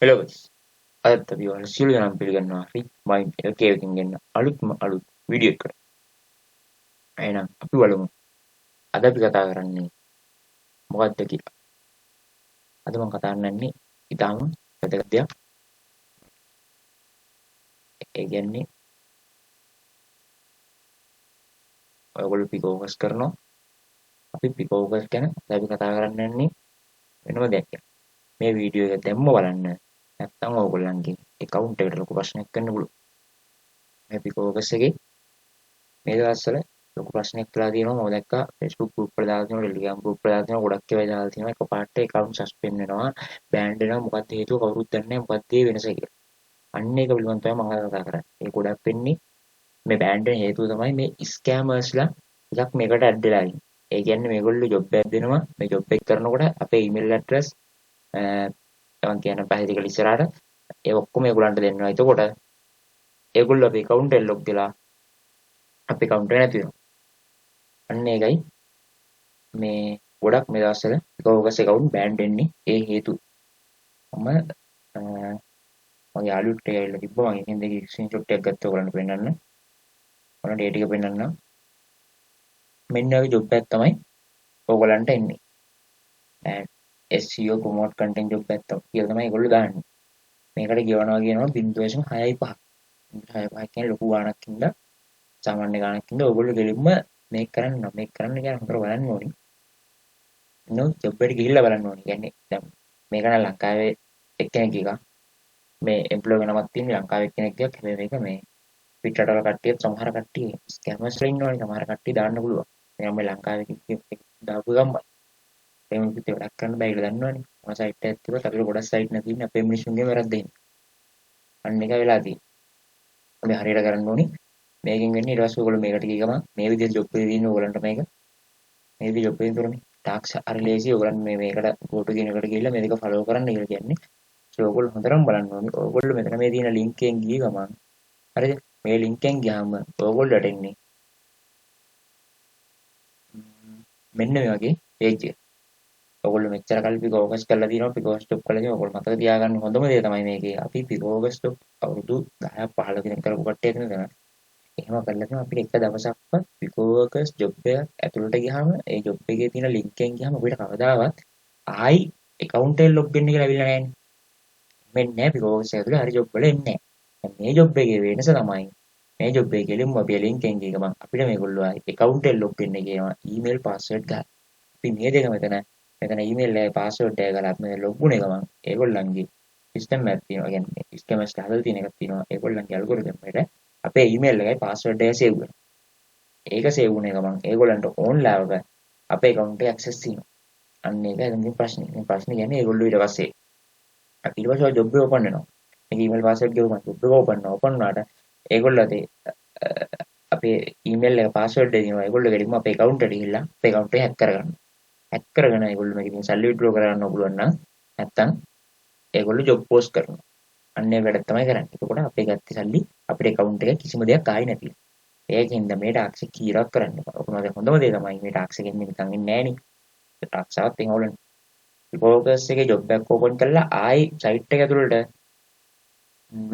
Hello guys. අදත් අපි ඔයාලා සියලු දෙනාම පිළිගන්නවා රිච් මයින්ඩ් එකකින් ගෙන්න අලුත් වීඩියෝ එකකට. එහෙනම් අපි බලමු අද අපි කතා කරන්නේ මොකක්ද කියලා. අද මම කතා කරන්නේ ඊටාම වැදගත් දෙයක්. ඒ කියන්නේ ඔයගොල්ලෝ පිකෝවර්ක්ස් කරනවා. අපි පිකෝවර්ක්ස් ගැන අද අපි කතා කරන්නේ වෙනම දෙයක්. මේ වීඩියෝ එක දැම්ම බලන්න. නැත්නම් ඔයගොල්ලන්ගේ account එකට ලොකු ප්‍රශ්නයක් වෙන්න පුළුවන්. මේ පිකෝවර්ක්ස් එකේ මේ දවස්වල ලොකු ප්‍රශ්නයක් වෙලා තියෙනවා. මම දැක්කා Facebook group වල දාලා තියෙනවා, Telegram group වල දාලා තියෙනවා, ගොඩක් ඒවා දාලා තියෙනවා. එකපාරට account suspend වෙනවා, ban වෙනවා. මොකක්ද හේතුව කවුරුත් දන්නේ නැහැ. මොකක්ද ඒ වෙනස කියලා. අන්න ඒක පිළිබඳව තමයි මම කතා කරන්නේ. ඒ ගොඩක් වෙන්නේ මේ ban වෙන හේතුව තමයි මේ scammers ලා ටිකක් මේකට ඇඩ් වෙලා ඉන්නේ. ඒ කියන්නේ මේගොල්ලෝ job එකක් දෙනවා. මේ job එක කරනකොට අපේ email address තමන් කියන පැහැදිලි ඉස්සරහට ඒ ඔක්කොම ඒගොල්ලන්ට දෙන්නවා. එතකොට ඒගොල්ලෝ අපේ account එක log වෙලා අපේ account එක නැති වෙනවා. අන්න ඒකයි මේ ගොඩක් මේ දවස්වල Picoworks account ban වෙන්නේ ඒ හේතුව. මම මගේ යාළුවෙක්ට ඇවිල්ලා තිබ්බා. මම එකෙන් දෙකේ ස්ක්‍රීන්ෂොට් එකක් ගත්තා ඔයගලන්ට පෙන්නන්න. ඔයාලට ඒ ටික පෙන්නන්න. මෙන්න ඔය ජොබ් එකක් තමයි ඔයගලන්ට එන්නේ. SEO promote content job එකක් කියලා තමයි ඒගොල්ලෝ දාන්නේ. මේකට ගෙවනවා කියනවා 0.65. 0.65 කියන්නේ ලොකු ගාණක් ඉඳලා සාමාන්‍ය ගාණක් ඉඳලා ඔයගොල්ලෝ ගෙලින්ම මේක කරන්න කියන්නේ හොඳට බලන්න ඕනේ. නෝ ජොබ් එකට ගිහිල්ලා බලන්න ඕනේ. කියන්නේ දැන් මේක නම් ලංකාවේ එක්කෙනෙක් එක මේ එම්ප්ලොයි නමක් තියෙන ලංකාවේ එක්කෙනෙක් එකක්. හැබැයි මේක මේ පිටරටවල කට්ටියත් සමහර කට්ටිය ස්කැමර්ස් ලා ඉන්නවනේ. සමහර කට්ටිය දාන්න පුළුවන්. දැන් මේ ලංකාවේ දාපු ගම්මයි. පේමන්ට් පිටේ වැඩක් කරන්න බෑ කියලා දන්නවනේ. මොන සයිට් එකක් තිබ්බත් අපිට ගොඩක් සයිට් නැති ඉන්නේ අපේ මිනිස්සුන්ගේ වැරද්ද ඉන්නේ. අන්න එක වෙලා තියෙන්නේ. අපි හරියට කරන්න ඕනේ. මේකෙන් වෙන්නේ ඊට පස්සේ ඔයගොල්ලෝ මේකට ගිය ගමන් මේ විදිහට ජොබ් එකේ තියෙන ඔයගලන්ට මේක මේ විදිහට ජොබ් එකෙන් තුරනේ ටාක්ස් අර ලේසි ඔයගලන් මේකට go to කියන එකට ගිහිල්ලා මේ දෙක ෆලෝ කරන්න කියලා කියන්නේ. ඒ ඔයගොල්ලෝ හොඳටම බලන්න ඕනේ. ඔයගොල්ලෝ මෙතන මේ තියෙන link එකෙන් ගිය ගමන් හරිද? මේ link එකෙන් ගියාම ඔයගොල්ලෝට එන්නේ මෙන්න මේ වගේ page එක. ඔයගොල්ලෝ මෙච්චර කල් Picoworks කරලා තියෙනවා, Picoworks stop කරලා තියෙනවා. ඔයගොල්ලෝ මතක තියාගන්න හොඳම දේ තමයි මේකේ. අපි Picoworks stop අවුරුදු 10ක් 15ක් විතර කරපු කට්ටියක් නේද? එහෙම කරලා තියෙනවා අපිට එක දවසක්වත් Picoworks job එක ඇතුළට ගියාම ඒ job එකේ තියෙන link එකෙන් ගියාම අපිට කවදාවත් ආයි account එක log වෙන්න කියලා අවිල්ලා නැහැ. මෙන්න නෑ Picoworks ඇතුළේ හරි job වල එන්නේ නැහැ. මේ job එකේ වෙනස තමයි මේ job එකේ ගෙලින්ම අපි link එකෙන් ගිය ගමන් අපිට මේගොල්ලෝ ආයි account එක log වෙන්න කියනවා email password ගන්න. අපි මේ දෙක මෙතන email එකේ password එක ගලා අපි log වුණේ ගමන් ඒගොල්ලන්ගේ system එකක් තියෙනවා. කියන්නේ system එක හදලා තියෙන එකක් තියෙනවා. ඒගොල්ලන්ගේ algorithm එකට අපේ email එකයි password එක save වෙනවා. ඒක save වුණේ ගමන් ඒගොල්ලන්ට ඕන්ලාවක අපේ account එක access තියෙනවා. අන්න ඒක දැන් ප්‍රශ්නේ. මේ ප්‍රශ්නේ කියන්නේ ඒගොල්ලෝ ඊට පස්සේ ඊට පස්සේ job එක open වෙනවා. මේක email password ගෙවුවම job එක open වුණාට ඒගොල්ලෝ අපේ email එක password එක දෙනවා. ඒගොල්ලෝ ගෙලින්ම අපේ account එකට ගිහිල්ලා අපේ account එක hack කරගන්නවා. hack කරගෙන ඒගොල්ලෝ මේකෙන් සල්ලි withdraw කරගන්න පුළුවන් නම් නැත්තම් ඒගොල්ලෝ job post කරනවා. අන්න ඒ වැඩ තමයි කරන්නේ. එතකොට අපේ ගත්තේ සල්ලි අපේ account එකේ කිසිම දෙයක් ආයි නැති. ඒකින්ද මේ ටැක්ස් එක කීරක් කරන්න එපා. ඔක මගේ හොඳම දේ තමයි මේ ටැක්ස් එකෙන් නිකන් එන්නේ නෑනේ. ටැක්ස් ආවත් එහොලන. Picoworks එකේ job එකක් open කරලා ආයි site එක ඇතුළට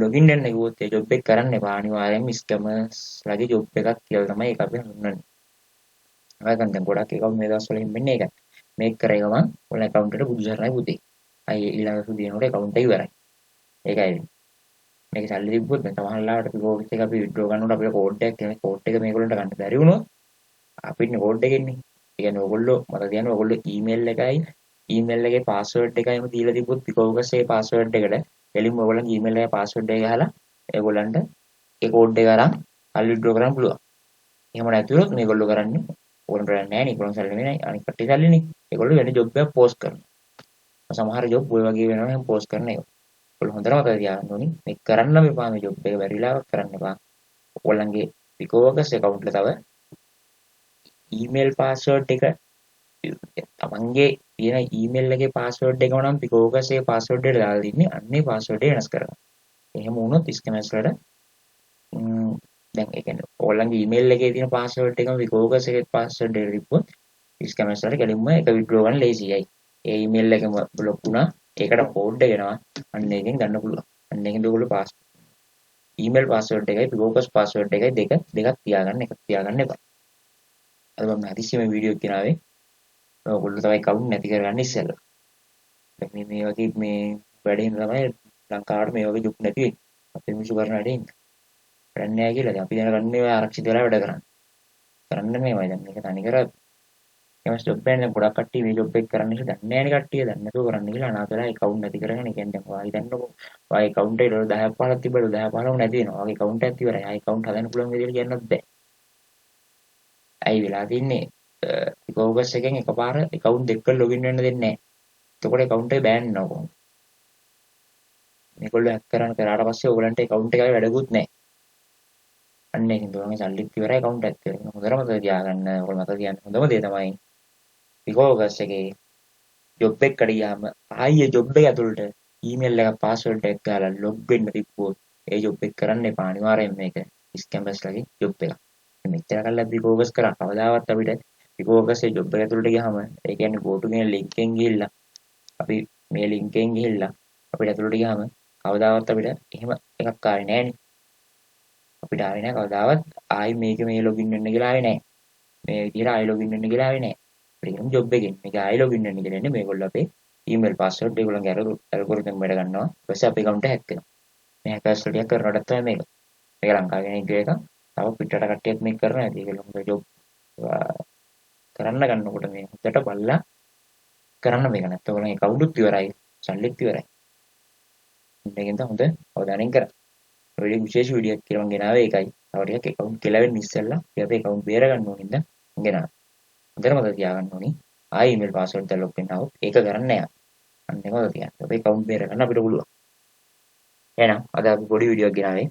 login වෙන්න කිව්වොත් ඒ job එක කරන්න එපා. අනිවාර්යයෙන්ම scammers ලගේ job එකක් කියලා තමයි ඒක අපි හඳුන්වන්නේ. නැත්නම් දැන් ගොඩක් account මේ දවස්වල එන්නේ ඒක. මේක කරේ ගමන් ඔයාලා account එකට බුදු සරණයි පුතේ. අය ඊළඟ සුදිනේට account එක ඉවරයි. ඒකයි. මේක සල්ලි තිබ්බොත් දැන් සමහර ලාවට Picoworks එක අපි withdraw කරනකොට අපිට කෝඩ් එකක් එනවා. කෝඩ් එක මේගොල්ලන්ට ගන්න බැරි වුණොත් අපිට කෝඩ් එක එන්නේ. ඒ කියන්නේ ඔයගොල්ලෝ මට කියන්නේ ඔයගොල්ලෝ email එකේ password එකයිම දීලා තිබ්බොත් Picoworks එකේ password එකට එළින්ම ඔයගොල්ලන්ගේ email එකේ password එක ගහලා ඒගොල්ලන්ට ඒ කෝඩ් එක අරන් සල්ලි withdraw කරන්න පුළුවන්. එහෙම නැතිවොත් මේගොල්ලෝ කරන්නේ ඕගොල්ලන්ට නෑ නේ. ඒගොල්ලන් සල්ලි නෙමෙයි අනිත් කට්ටිය සල්ලිනේ. ඒගොල්ලෝ වෙන job එකක් post කරනවා. සමහර job ඔය වගේ වෙනවා එහෙම post කරන ඒවා. ඔයාලා හොඳට මතක තියාගන්න ඕනේ. මේක කරන්න මෙපා මේ job එක බැරිලාවක් කරන්න එපා. ඔයාලගේ Picoworks account එක තව email password එක තමන්ගේ තියෙන email එකේ password එකම නම් Picoworks එකේ password එකට දාලා තින්නේ. අන්නේ password එක වෙනස් කරගන්න. එහෙම වුණොත් scammers වලට දැන් ඒ කියන්නේ ඔයාලගේ email එකේ තියෙන password එකම Picoworks එකේ password එකට තිබ්බොත් scammers වලට කෙලින්ම ඒක withdraw ගන්න ලේසියයි. ඒ email එකම block වුණා. ඒකට කෝඩ් එක එනවා. අන්න එකෙන් ගන්න පුළුවන්. අන්න එකෙන් ඔයගොල්ලෝ ඊමේල් පාස්වර්ඩ් එකයි Picoworks පාස්වර්ඩ් එකයි දෙකක් තියාගන්න. එකක් තියාගන්න එපා. අද මම හදිස්සියෙම වීඩියෝ එකක් ගෙනාවේ. ඔයගොල්ලෝ තමයි account නැති කරගන්න ඉස්සෙල්ලා. දැන් මේ වගේ මේ වැඩේ තමයි ලංකාවට මේ වගේ දුක් නැති වෙන්නේ. අපේ මිනිස්සු කරන වැඩේ වැඩක් නැහැ කියලා. අපි දැනගන්නේ ඔය ආරක්ෂිත වෙලා වැඩ කරන්න. කරන්න මේවයි දැන් මේක තනිකර එමස් ජොබ් එකක් ගොඩක් කට්ටිය මේ ජොබ් එක කරන්න ඉතින් දන්නේ නැහැ නේ කට්ටිය දන්නේ නැතුව කරන්න කියලා අනාත වෙලා account නැති කරගෙන කියන්නේ දැන් වායි දන්නකො වායි account එකේ ඩොලර් 10ක් 15ක් තිබ්බලු 10 15ක් නැති වෙනවා. වාගේ account එකක් ඉවරයි. ආයි account හදන්න පුළුවන් විදිහට කියන්නත් බෑ. ඇයි වෙලා තින්නේ Picoworks එකෙන් එකපාර account දෙකක් login වෙන්න දෙන්නේ නැහැ. එතකොට account එක බෑන් වෙනවා කොහොමද? මේගොල්ලෝ හැක් කරාට පස්සේ ඕගලන්ට account එකේ වැඩකුත් නැහැ. අන්න ඒකින් තමයි සල්ලිත් ඉවරයි account එකත් ඉවරයි. හොඳටම මතක තියාගන්න. ඔයගොල්ලෝ මතක තියාගන්න හොඳම දේ තමයි Picoworks එකේ ජොබ් එකකට ගියාම ආයේ ජොබ් එක ඇතුළට ඊමේල් එක පාස්වර්ඩ් එක දාලා ලොග් වෙන්න තිබ්බොත් ඒ ජොබ් එක කරන්න එපා. අනිවාර්යෙන් මේක ස්කැමර්ස්ලාගේ ජොබ් එකක්. මෙච්චර කල්ලා Picoworks කරා කවදාවත් අපිට Picoworks ඒ ජොබ් එක ඇතුළට ගියාම ඒ කියන්නේ go to කියන link එකෙන් ගිහිල්ලා අපි මේ link එකෙන් ගිහිල්ලා අපිට ඇතුළට ගියාම කවදාවත් අපිට එහෙම එකක් ආවේ නැහැ නේ. අපිට ආවේ නැහැ කවදාවත් ආයි මේක මේ ලොගින් වෙන්න කියලා ආවේ නැහැ. මේ විදිහට ආයි ලොගින් වෙන්න කියලා ආවේ නැහැ. අපිට ජොබ් එකෙන් මේක ආයි ලොගින් වෙන්න කියලා ඉන්නේ මේගොල්ලෝ අපේ ඊමේල් පාස්වර්ඩ් ඒගොල්ලන්ගේ ඇල්ගොරිතම් වැඩ ගන්නවා. ඊට පස්සේ අපේ account එක හැක් වෙනවා. මේ හැකර්ස් ටික කරනකොටත් තමයි මේක. මේක ලංකාවේ කෙනෙක් එක. තව පිටරට කට්ටියත් මේක කරනවා. ඒගොල්ලෝ හොඳ ජොබ් කරන්න ගන්නකොට මේ හොඳට බලලා කරන්න මේක නැත්නම් ඔයගොල්ලන්ගේ account උත් ඉවරයි. සල්ලිත් ඉවරයි. මේකෙන් තමයි හොඳ අවධානයෙන් කරන්න. ඔය විශේෂ වීඩියෝ එකක් කියලා මම ගෙනාවේ ඒකයි. තව ටිකක් account කෙලවෙන්න ඉස්සෙල්ලා අපි අපේ account බේර ගන්න ඕනින්ද ගෙනාවා. හොඳට මතක තියාගන්න ඕනි. ආයි ඊමේල් පාස්වර්ඩ් දාලා ලොග් වෙන්න આવොත් ඒක කරන්නේ නැහැ. අන්න ඒක මතක තියාගන්න. අපේ account බේර ගන්න අපිට පුළුවන්. එහෙනම් අද අපි පොඩි වීඩියෝ එකක් ගෙනාවේ.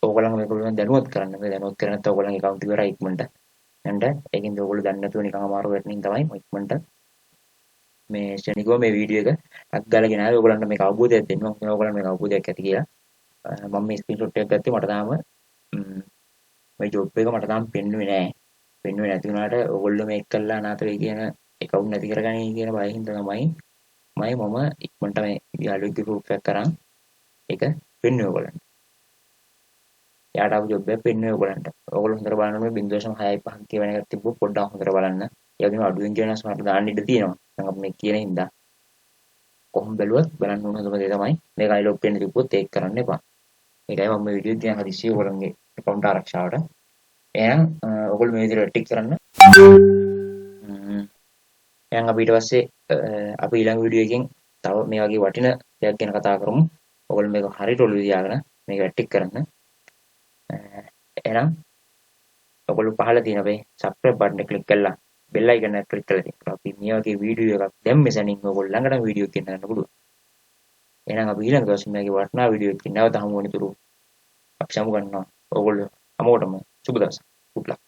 ඕගොල්ලෝ මේගොල්ලෝ දැනුවත් කරන්න. මේ දැනුවත් කරන්නේ නැත්නම් ඕගොල්ලන්ගේ account ඉවරයි ඉක්මනට. යන්න ඒකින්ද ඕගොල්ලෝ දන්නේ නැතුව නිකන් අමාරු වෙටනින් තමයි ඉක්මනට මේ ශනිකව මේ වීඩියෝ එක අත්ගාලා ගෙනාවේ. ඕගොල්ලන්ට මේක අවබෝධයක් දෙන්න. මම ඕගොල්ලන්ට මේක අවබෝධයක් ඇති කියලා. මම මේ ස්ක්‍රීන්ෂොට් එකක් ගත්තේ මට තාම මේ ජොබ් එක මට තාම පෙන්නුවේ නැහැ. පෙන්නුවේ නැති වුණාට ඕගොල්ලෝ මේක කළා අනාථ වෙයි කියන account නැති කරගනි කියන බයෙන් හින්දා තමයි මම ඉක්මනට මේ යාළුවෙක්ගේ proof එකක් කරන් ඒක පෙන්නුවේ ඕගොල්ලන්ට. යාට ආපු ජොබ් එක පෙන්නුවේ ඕගොල්ලන්ට. ඕගොල්ලෝ හොඳට බලන්න මේ 0.65 කියවන එකක් තිබ්බොත් පොඩ්ඩක් හොඳට බලන්න. ඒ වගේම අඩුවෙන් කියනවා සමහරට දාන්න ඉඩ තියෙනවා. දැන් අපි මේ කියන හින්දා කොහොම බැලුවත් බලන්න ඕන හොඳම දේ තමයි මේක අයිලොග් වෙන්න තිබ්බොත් ඒක කරන්න එපා. ඒකයි මම මේ වීඩියෝ එක කියන හදිස්සිය ඔයගොල්ලන්ගේ account ආරක්ෂාවට. එහෙනම් ඔයගොල්ලෝ මේ විදිහට ටික් කරන්න. එහෙනම් අපි ඊට පස්සේ අපි ඊළඟ වීඩියෝ එකෙන් තව මේ වගේ වටින දෙයක් ගැන කතා කරමු. ඔයගොල්ලෝ මේක හරියට ඔළුවේ තියාගෙන මේක ටික් කරන්න. එහෙනම් ඔයගොල්ලෝ පහළ තියෙන අපේ subscribe button එක click කරලා bell icon එක click කරලා තියෙනවා. අපි මේ වගේ වීඩියෝ එකක් දැම්මේ සැනින් ඔයගොල්ලෝ ළඟටම වීඩියෝ එකක් ගෙනන්න පුළුවන්. එහෙනම් අපි ඊළඟ දවසේ මේකේ වටිනා වීඩියෝ එකකින් නැවත හමු වෙනතුරු අපි සමු ගන්නවා. ඔයගොල්ලෝ හැමෝටම සුබ දවසක්. good luck.